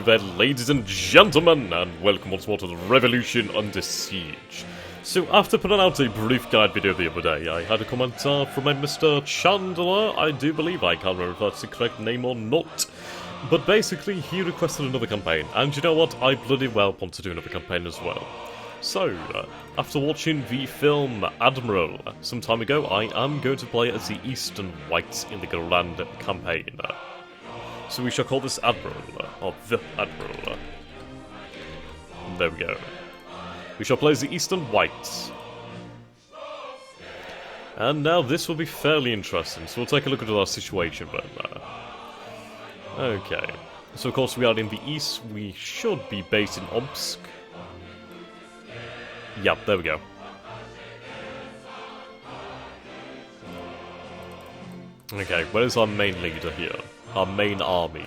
there, ladies and gentlemen, and welcome once more to the Revolution Under Siege. So, after putting out a brief guide video the other day, I had a comment from a Mr. Chandler, I do believe, I can't remember if that's the correct name or not. But basically, he requested another campaign, and you know what, I bloody well want to do another campaign as well. So, after watching the film Admiral some time ago, I am going to play as the Eastern Whites in the Grand campaign. So we shall call this Admiral, or the Admiral. There we go. We shall play as the Eastern Whites. And now this will be fairly interesting, so we'll take a look at our situation then. Okay. So of course we are in the east, we should be based in Omsk. Yep, there we go. Okay, where's our main leader here? Our main army.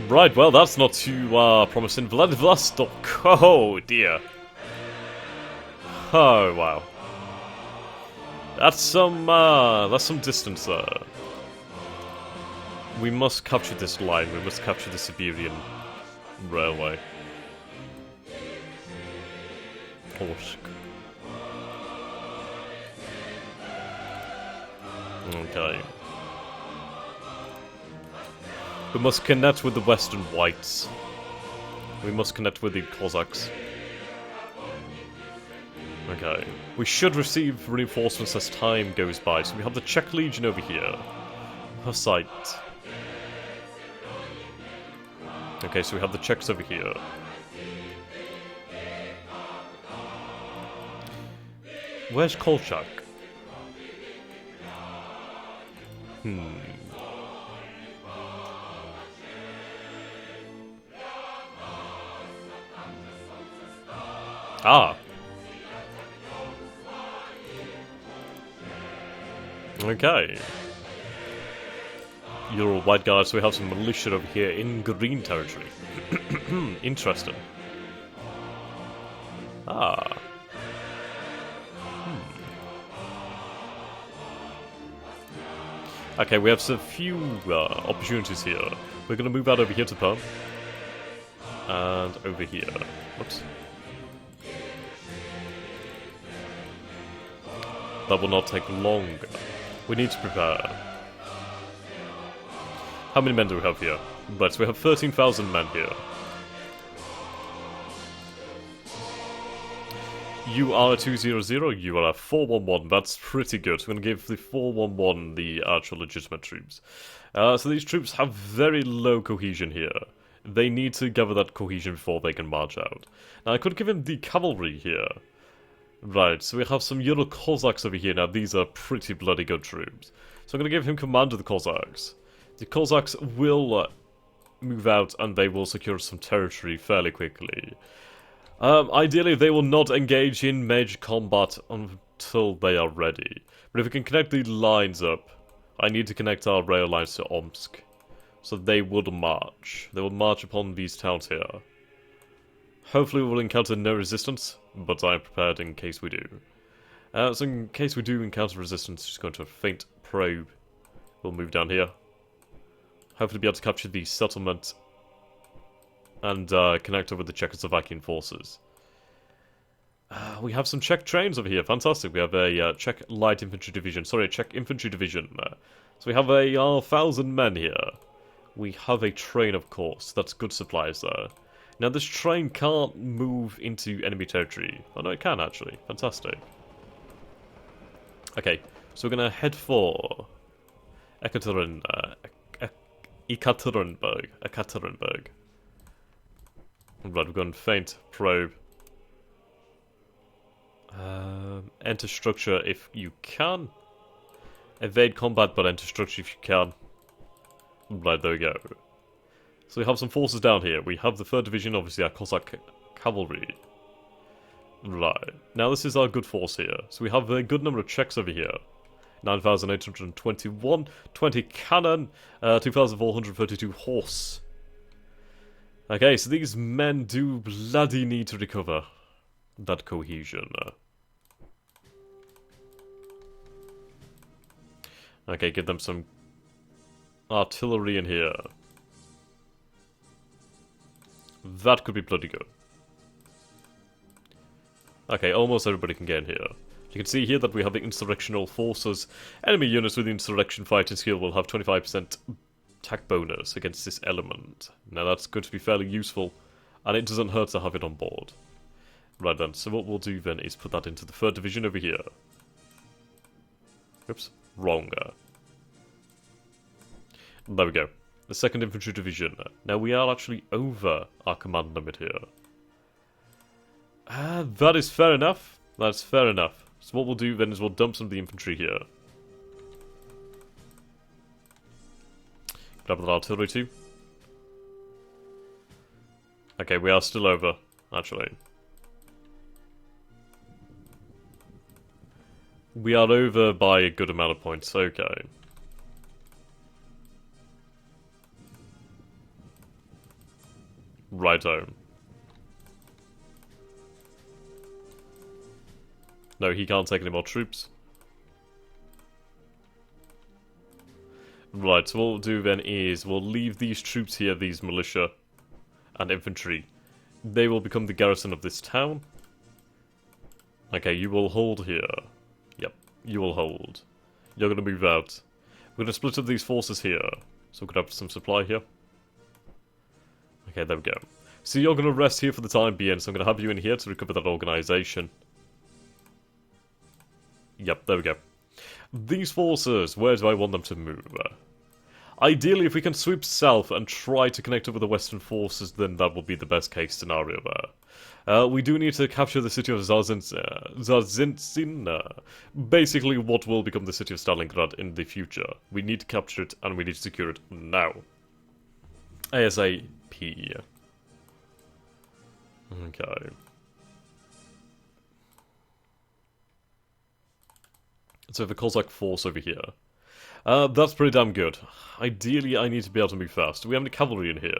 Right, well, that's not too promising. Vladivostok. Oh dear. Oh wow. That's some distance there. We must capture this line. We must capture the Siberian railway. Orsk. Okay. We must connect with the Western Whites. We must connect with the Cossacks. Okay. We should receive reinforcements as time goes by. So we have the Czech Legion over here. Her site. Okay, so we have the Czechs over here. Where's Kolchak? Ah. Okay. You're all white guys, so we have some militia over here in green territory. Interesting. Ah. Okay, we have a few opportunities here. We're going to move out over here to Perm. And over here. Whoops. That will not take long. We need to prepare. How many men do we have here? Right, so we have 13,000 men here. You are a 200, you are a 411, that's pretty good. We're going to give the 411 the actual legitimate troops. So these troops have very low cohesion here. They need to gather that cohesion before they can march out. Now I could give him the cavalry here. Right, so we have some Ural Cossacks over here. Now these are pretty bloody good troops. So I'm going to give him command of the Cossacks. The Cossacks will move out and they will secure some territory fairly quickly. Ideally, they will not engage in major combat until they are ready. But if we can connect the lines up, I need to connect our rail lines to Omsk. So they would march. They will march upon these towns here. Hopefully we will encounter no resistance, but I am prepared in case we do. So in case we do encounter resistance, just going to a faint probe. We'll move down here. Hopefully be able to capture the settlement and connect over the Czechoslovakian forces. We have some Czech trains over here, fantastic. We have a Czech light infantry division, sorry, a Czech infantry division. So we have a 1,000 men here. We have a train, of course, that's good supplies there. Now this train can't move into enemy territory. Oh no, it can actually, fantastic. Okay, so we're going to head for Ekaterinburg. Right, we're going faint probe. Enter structure if you can. Evade combat, but enter structure if you can. Right, there we go. So we have some forces down here. We have the 3rd Division, obviously our Cossack cavalry. Right, now this is our good force here. So we have a good number of Czechs over here. 9,821, 20 cannon, 2,432 horse. Okay, so these men do bloody need to recover that cohesion. Okay, get them some artillery in here. That could be bloody good. Okay, almost everybody can get in here. You can see here that we have the insurrectional forces. Enemy units with the insurrection fighting skill will have 25% attack bonus against this element. Now that's going to be fairly useful, and it doesn't hurt to have it on board. Right then, so what we'll do then is put that into the 3rd division over here. Oops, wrong. There we go. The 2nd infantry division. Now we are actually over our command limit here. That is fair enough. That's fair enough. So what we'll do then is we'll dump some of the infantry here. Grab the artillery too. Okay, we are still over, actually. We are over by a good amount of points, okay. Righto. No, he can't take any more troops. Right, so what we'll do then is we'll leave these troops here, these militia and infantry. They will become the garrison of this town. Okay, you will hold here. Yep, you will hold. You're going to move out. We're going to split up these forces here. So we'll grab some supply here. Okay, there we go. So you're going to rest here for the time being, so I'm going to have you in here to recover that organisation. Yep, there we go. These forces, where do I want them to move? Ideally, if we can sweep south and try to connect up with the western forces, then that will be the best case scenario there. We do need to capture the city of Zarzin, basically what will become the city of Stalingrad in the future. We need to capture it, and we need to secure it now. ASAP. Okay. So the Cossack force over here. That's pretty damn good. Ideally, I need to be able to move fast. Do we have any cavalry in here?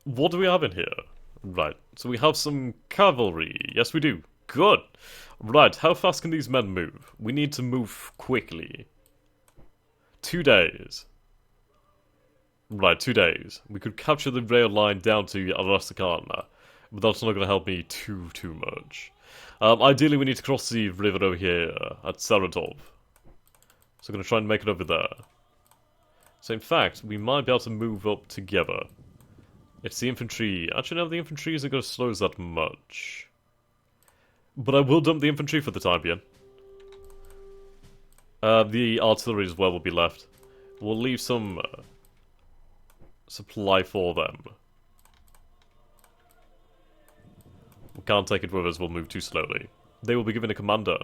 What do we have in here? Right, so we have some cavalry. Yes, we do. Good. Right, how fast can these men move? We need to move quickly. 2 days. Right, 2 days. We could capture the rail line down to Arasakhan, but that's not going to help me too much. Ideally, we need to cross the river over here at Saratov. So I'm going to try and make it over there. So in fact, we might be able to move up together. It's the infantry. Actually, no, the infantry isn't going to slow us that much. But I will dump the infantry for the time being. The artillery as well will be left. We'll leave some supply for them. We can't take it with us, we'll move too slowly. They will be given a commander.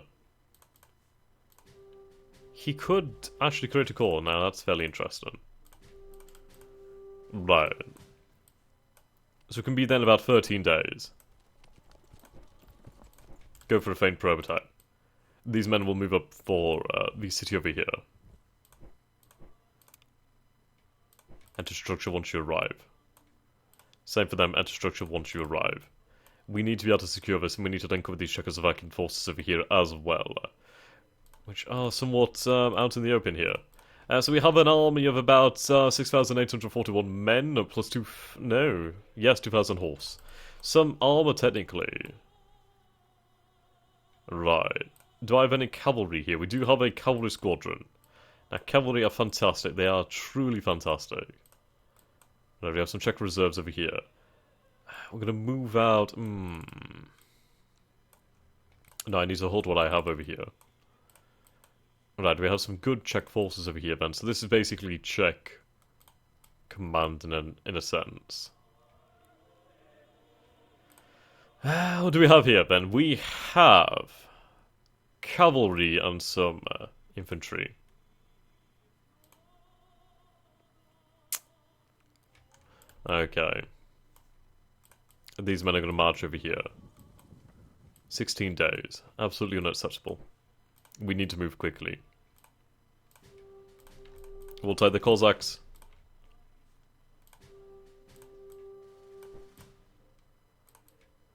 He could actually create a corps, now that's fairly interesting. Right. So it can be then about 13 days. Go for a faint prototype. These men will move up for the city over here. Enter structure once you arrive. Same for them, enter structure once you arrive. We need to be able to secure this, and we need to link up with these Czechoslovakian forces over here as well. Which are somewhat out in the open here. So we have an army of about 6,841 men, plus 2,000 horse. Some armor, technically. Right. Do I have any cavalry here? We do have a cavalry squadron. Now, cavalry are fantastic. They are truly fantastic. Right, we have some Czech reserves over here. We're going to move out... No, I need to hold what I have over here. Right, we have some good Czech forces over here then. So this is basically Czech command in a sense. What do we have here then? We have cavalry and some infantry. Okay. These men are going to march over here. 16 days. Absolutely unacceptable. We need to move quickly. We'll take the Cossacks.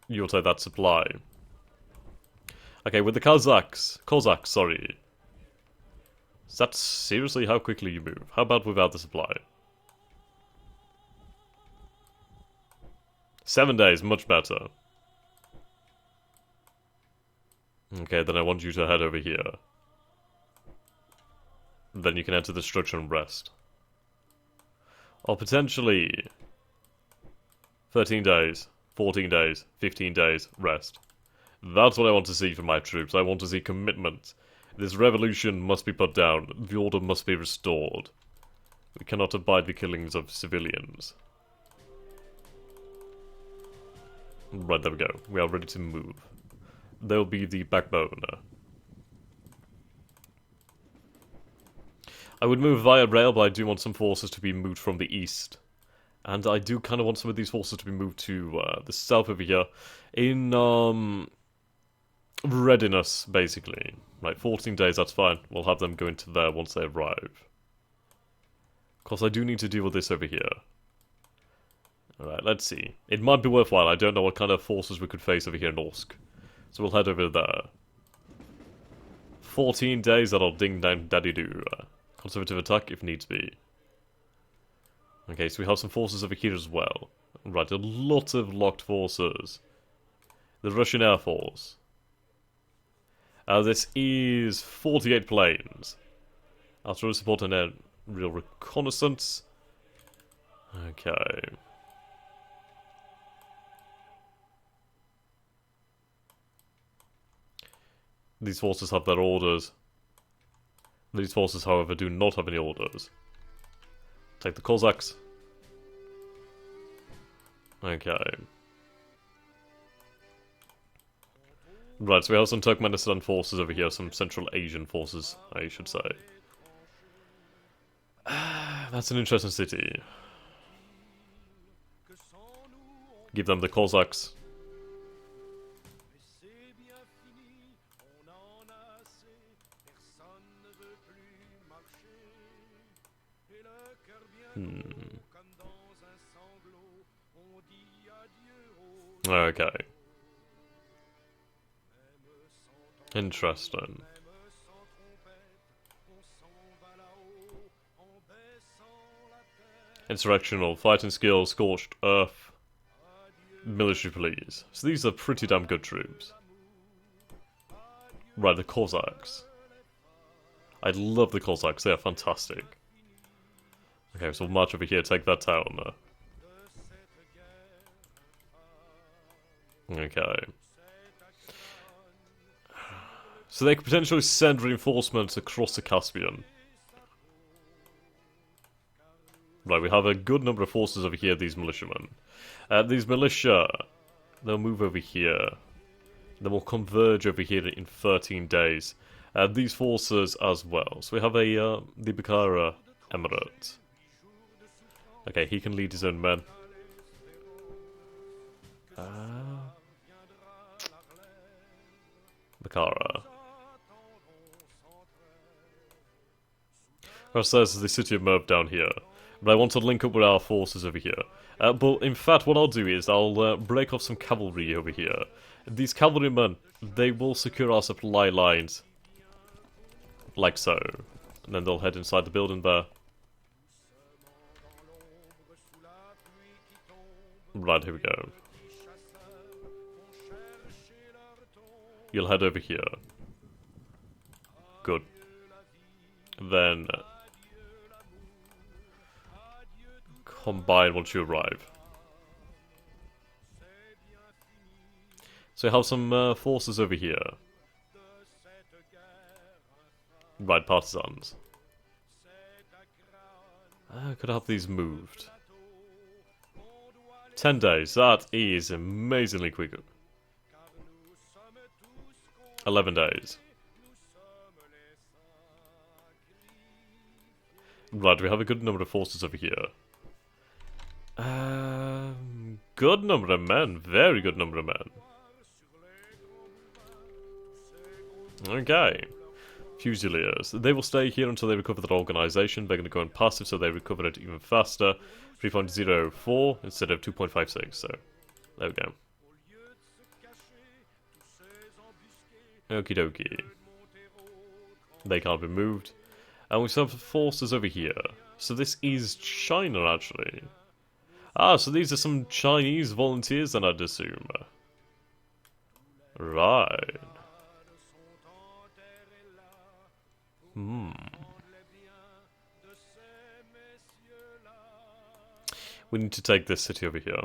You'll take that supply. Okay, with the Cossacks, sorry. Is that seriously how quickly you move? How about without the supply? 7 days, much better. Okay, then I want you to head over here. Then you can enter the structure and rest. Or potentially 13 days, 14 days, 15 days, rest. That's what I want to see from my troops. I want to see commitment. This revolution must be put down. The order must be restored. We cannot abide the killings of civilians. Right, there we go. We are ready to move. They'll be the backbone. I would move via rail, but I do want some forces to be moved from the east. And I do kind of want some of these forces to be moved to the south over here. In, readiness, basically. Right, 14 days, that's fine. We'll have them go into there once they arrive. Of course, I do need to deal with this over here. Alright, let's see. It might be worthwhile. I don't know what kind of forces we could face over here in Orsk. So we'll head over there. 14 days, that'll ding dang daddy do. Conservative attack if needs be. Okay, so we have some forces over here as well. Right, a lot of locked forces. The Russian Air Force. This is 48 planes. Artillery support and aerial reconnaissance. Okay. These forces have their orders. These forces, however, do not have any orders. Take the Cossacks. Okay. Right, so we have some Turkmenistan forces over here, some Central Asian forces, I should say. That's an interesting city. Give them the Cossacks. Okay. Interesting. Insurrectional, fighting skills, scorched earth, military police. So these are pretty damn good troops. Right, the Cossacks. I love the Cossacks, they are fantastic. Okay, so we'll march over here, take that town. Okay. So they could potentially send reinforcements across the Caspian. Right, we have a good number of forces over here, these militiamen. These militia, they'll move over here. Then we'll converge over here in 13 days. These forces as well. So we have a the Bukhara Emirate. Okay, he can lead his own men. Bukhara. Of course, there's the city of Merv down here. But I want to link up with our forces over here. But in fact, what I'll do is I'll break off some cavalry over here. These cavalrymen, they will secure our supply lines. Like so. And then they'll head inside the building there. Right, here we go. You'll head over here. Good. Then combine once you arrive. So you have some forces over here. Right, partisans. Could I have these moved? 10 days, that is amazingly quick. 11 days. Right, we have a good number of forces over here. Good number of men, very good number of men. Okay. Fusiliers. They will stay here until they recover their organization. They're going to go in passive so they recover it even faster. 3.04 instead of 2.56, so there we go. Okie dokie. They can't be moved. And we still have forces over here. So this is China, actually. Ah, so these are some Chinese volunteers then, I'd assume. Right. Hmm. We need to take this city over here.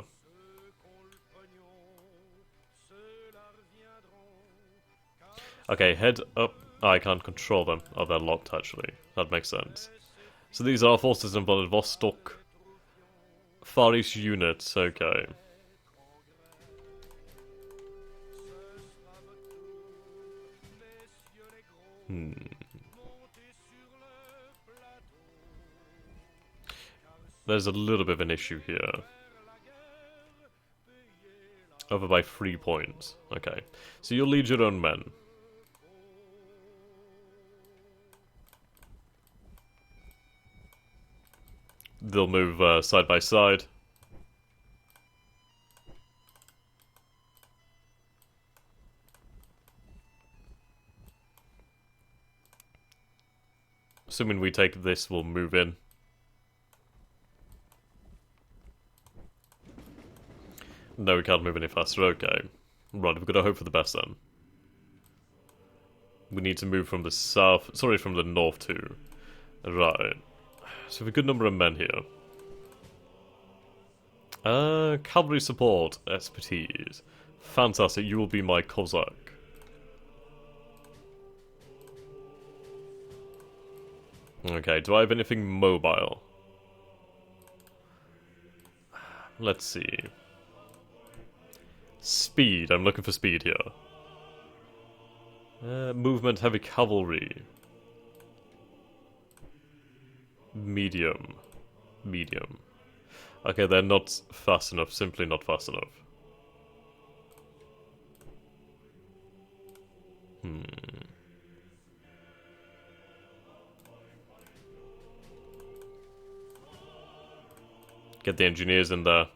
Okay, head up. Oh, I can't control them. Oh, they're locked, actually. That makes sense. So these are our forces in Vladivostok. Far East units, okay. Hmm. There's a little bit of an issue here. Over by 3 points. Okay. So you'll lead your own men. They'll move side by side. Assuming we take this, we'll move in. No, we can't move any faster. Okay. Right, we've got to hope for the best then. We need to move from the south... Sorry, from the north too. Right. So we have a good number of men here. Cavalry support, expertise. Fantastic, you will be my Cossack. Okay, do I have anything mobile? Let's see. Speed, I'm looking for speed here. Movement, heavy cavalry. Medium. Medium. Okay, they're not fast enough, simply not fast enough. Get the engineers in there.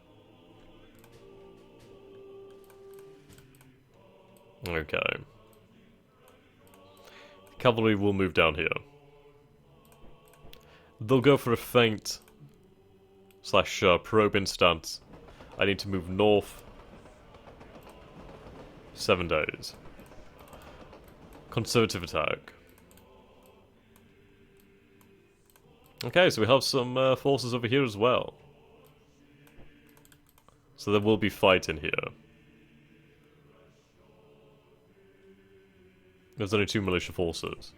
Okay. Cavalry will move down here. They'll go for a feint slash probe stance. I need to move north. 7 days. Conservative attack. Okay, so we have some forces over here as well. So there will be fight in here. There's only 2 militia forces.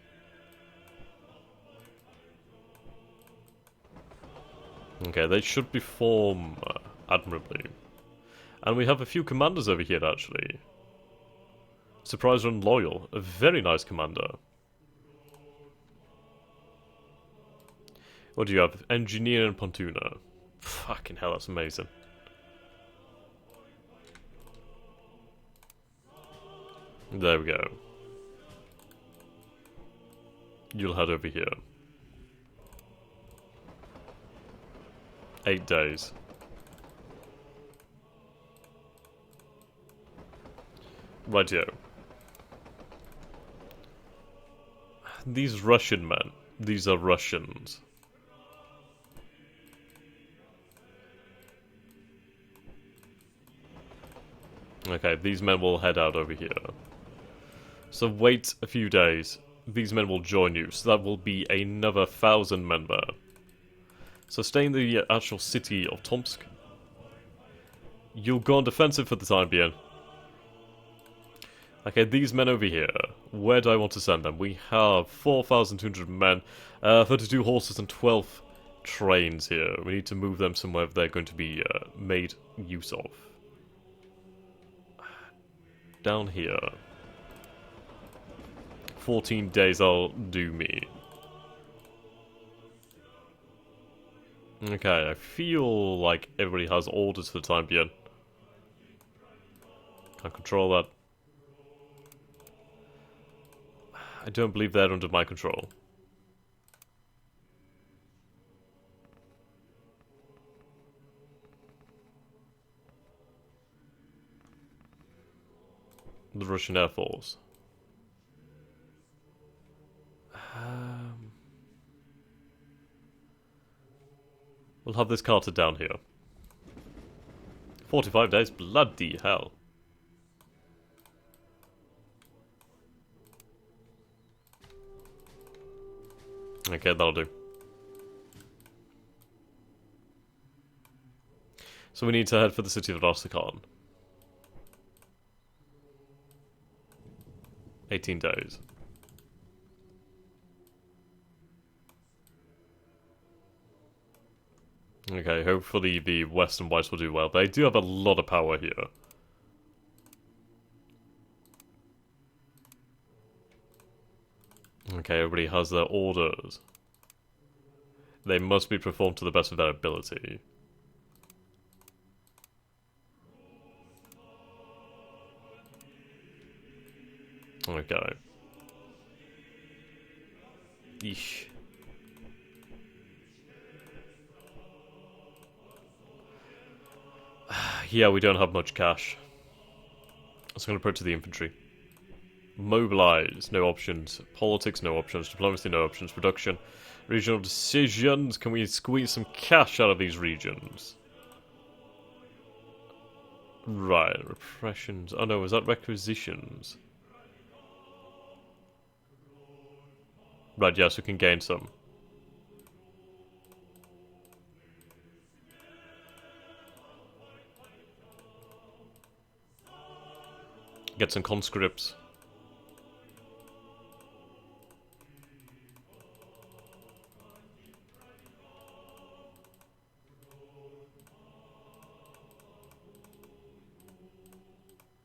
Okay, they should perform admirably. And we have a few commanders over here, actually. Surprise Run Loyal, a very nice commander. What do you have? Engineer and Pontuna. Fucking hell, that's amazing. There we go. You'll head over here. 8 days. Rightio. These Russian men. These are Russians. Okay, these men will head out over here. So wait a few days. These men will join you, so that will be another 1,000 men there. So stay in the actual city of Tomsk. You'll go on defensive for the time being. Okay, these men over here. Where do I want to send them? We have 4,200 men, 32 horses and 12 trains here. We need to move them somewhere they're going to be made use of. Down here. 14 days I'll do me. Okay, I feel like everybody has orders for the time being. Can't control that. I don't believe they're under my control. The Russian Air Force. We'll have this carted down here. 45 days? Bloody hell. Okay, that'll do. So we need to head for the city of Rastakhan. 18 days. Okay, hopefully the Western Whites will do well. They do have a lot of power here. Okay, everybody has their orders. They must be performed to the best of their ability. Okay. Eesh. Yeah, we don't have much cash. So I'm going to put it to the infantry. Mobilize, no options. Politics, no options. Diplomacy, no options. Production. Regional decisions. Can we squeeze some cash out of these regions? Right, repressions. Oh no, was that requisitions? Right, yes, we can gain some. Get some conscripts.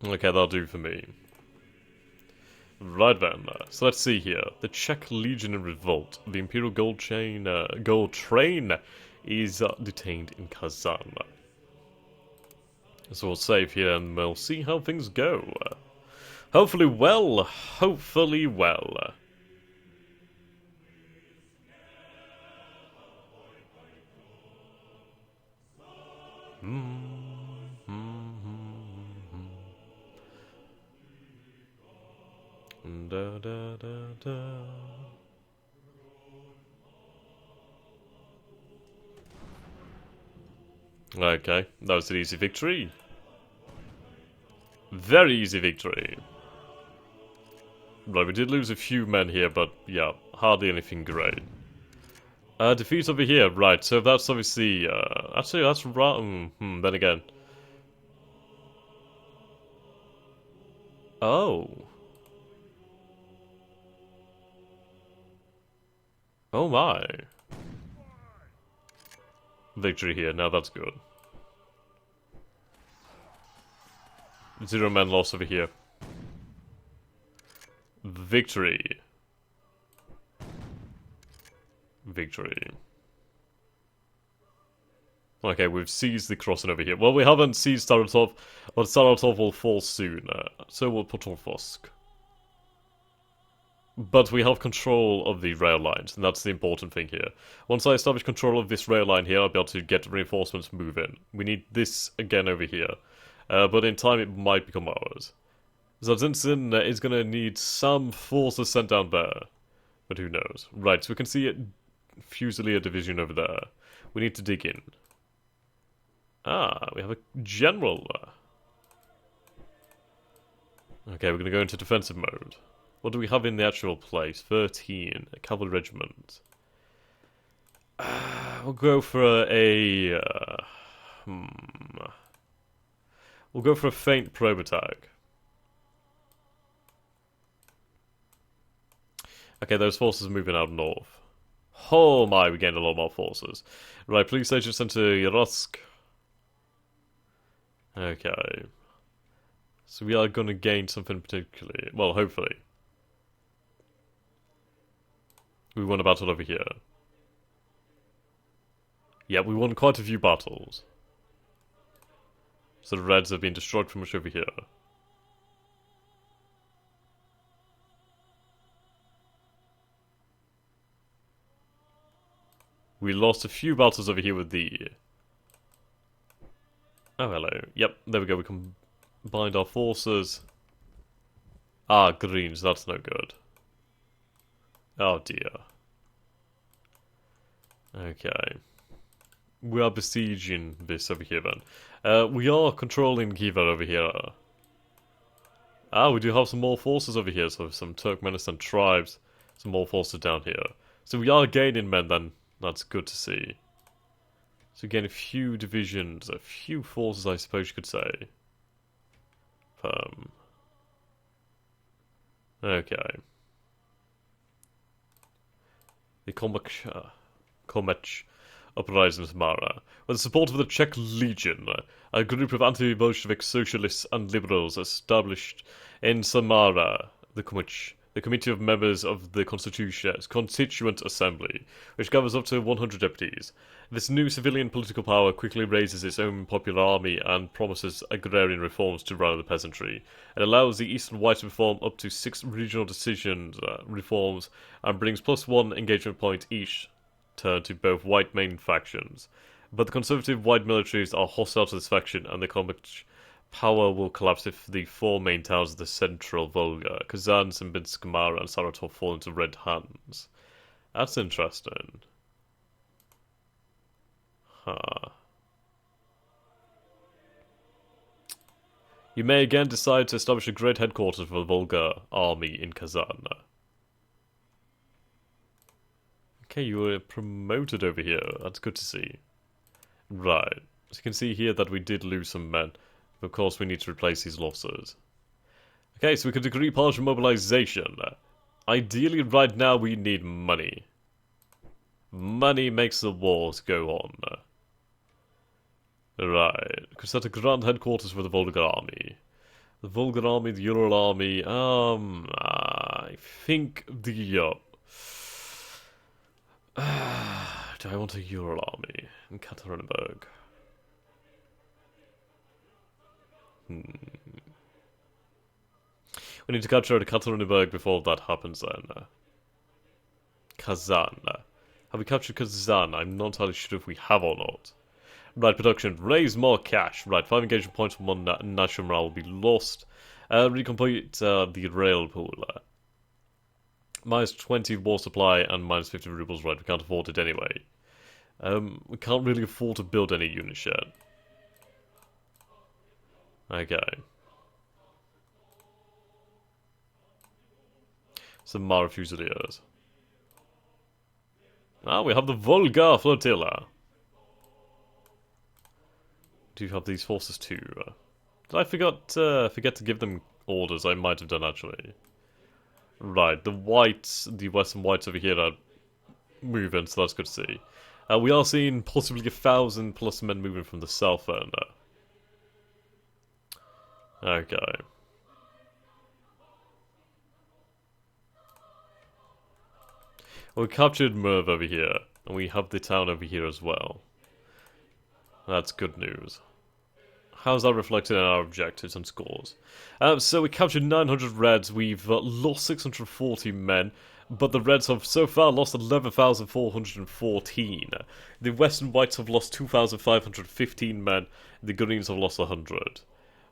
Okay, that'll do for me. Right then, so let's see here. The Czech Legion in revolt. The Imperial Gold Train is detained in Kazan. So we'll save here and we'll see how things go. Hopefully well. Hopefully well. Da, da, da, da. Okay, that was an easy victory. Very easy victory. Right, we did lose a few men here, but yeah, hardly anything great. Defeat over here, right, so that's obviously, actually that's right, then again. Oh. Oh my. Victory here, now that's good. 0 men lost over here. Victory. Victory. Okay, we've seized the crossing over here. Well, we haven't seized Saratov, but Saratov will fall soon. So will Potorvosk. But we have control of the rail lines, and that's the important thing here. Once I establish control of this rail line here, I'll be able to get reinforcements move in. We need this again over here. But in time it might become ours. Zadzinsin is going to need some forces sent down there. But who knows. Right, so we can see a Fusilier division over there. We need to dig in. Ah, we have a general. Okay, we're going to go into defensive mode. What do we have in the actual place? 13. A cavalry regiment. We'll go for a... We'll go for a faint probe attack. Okay, those forces are moving out north. Oh my, we gained a lot more forces. Right, police station sent to Yarosk. Okay. So we are going to gain something particularly... Well, hopefully. We won a battle over here. Yeah, we won quite a few battles. So the Reds have been destroyed from much over here. We lost a few battles over here with the... Oh, hello. Yep, there we go. We combined our forces. Ah, Greens, that's no good. Oh dear. Okay. We are besieging this over here then. We are controlling Kiva over here. Ah, we do have some more forces over here, so some Turkmenistan tribes, some more forces down here. So we are gaining men then, that's good to see. So we gain a few divisions, a few forces I suppose you could say. Okay. The Komech uprising in Samara. With the support of the Czech Legion, a group of anti-Bolshevik socialists and liberals established in Samara the Komech, the Committee of Members of the Constituent Assembly, which gathers up to 100 deputies. This new civilian political power quickly raises its own popular army and promises agrarian reforms to rally the peasantry. It allows the Eastern Whites to perform up to 6 regional decisions reforms and brings +1 engagement point each turn to both white main factions. But the conservative white militaries are hostile to this faction, and the Komech power will collapse if the 4 main towns of the central Volga, Kazan, Simbinsk, Samara, and Saratov fall into red hands. That's interesting. Huh. You may again decide to establish a great headquarters for the Volga army in Kazan. Okay, you were promoted over here. That's good to see. Right. So you can see here that we did lose some men. Of course, we need to replace these losses. Okay, so we could agree partial mobilization. Ideally, right now, we need money. Money makes the wars go on. Right. Could set a grand headquarters for the Volga army. The Volga army, the Ural army, I think the, do I want a Ural army in Ekaterinburg? We need to capture Ekaterinburg before that happens then. Kazan. Have we captured Kazan? I'm not entirely sure if we have or not. Right, production. Raise more cash. Right, 5 engagement points from 1 national morale will be lost. Recomplete the rail pool. Minus 20 war supply and minus 50 rubles. Right, we can't afford it anyway. We can't really afford to build any units yet. Okay. Some Mara Fusiliers. Ah, we have the Volga Flotilla. Do you have these forces too? Did I forget to give them orders? I might have done actually. Right, the whites, the Western whites over here are moving, so that's good to see. We are seeing possibly 1,000 plus men moving from the south end. Okay. We captured Merv over here, and we have the town over here as well. That's good news. How's that reflected in our objectives and scores? So we captured 900 Reds, we've lost 640 men, but the Reds have so far lost 11,414. The Western Whites have lost 2,515 men, the Greens have lost 100.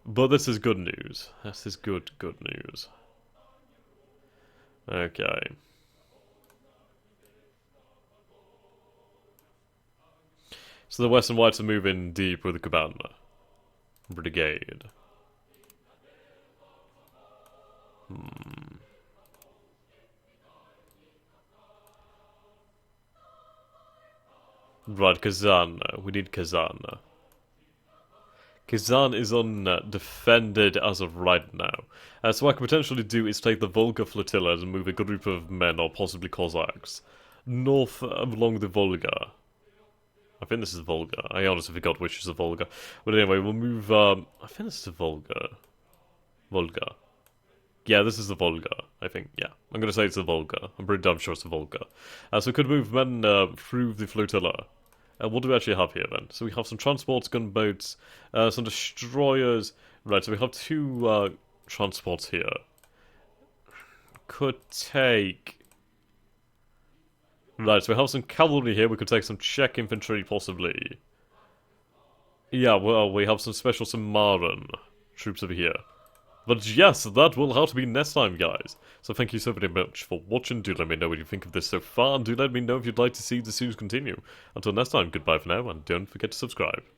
But this is good news. This is good news. Okay. So the Western Whites are moving deep with the Kuban Brigade. Right, Kazan. We need Kazan. Kazan is undefended as of right now. So what I could potentially do is take the Volga flotilla and move a group of men, or possibly Cossacks, north along the Volga. I think this is Volga. I honestly forgot which is the Volga. But anyway, we'll move, I think this is the Volga. Volga. Yeah, this is the Volga, I think. Yeah, I'm going to say it's the Volga. I'm pretty damn sure it's the Volga. So we could move men through the flotilla. What do we actually have here then? So we have some transports, gunboats, some destroyers. Right, so we have 2 transports here. Could take... Right, so we have some cavalry here. We could take some Czech infantry, possibly. Yeah, well, we have some special Samaran troops over here. But yes, that will have to be next time, guys. So thank you so very much for watching. Do let me know what you think of this so far, and do let me know if you'd like to see the series continue. Until next time, goodbye for now, and don't forget to subscribe.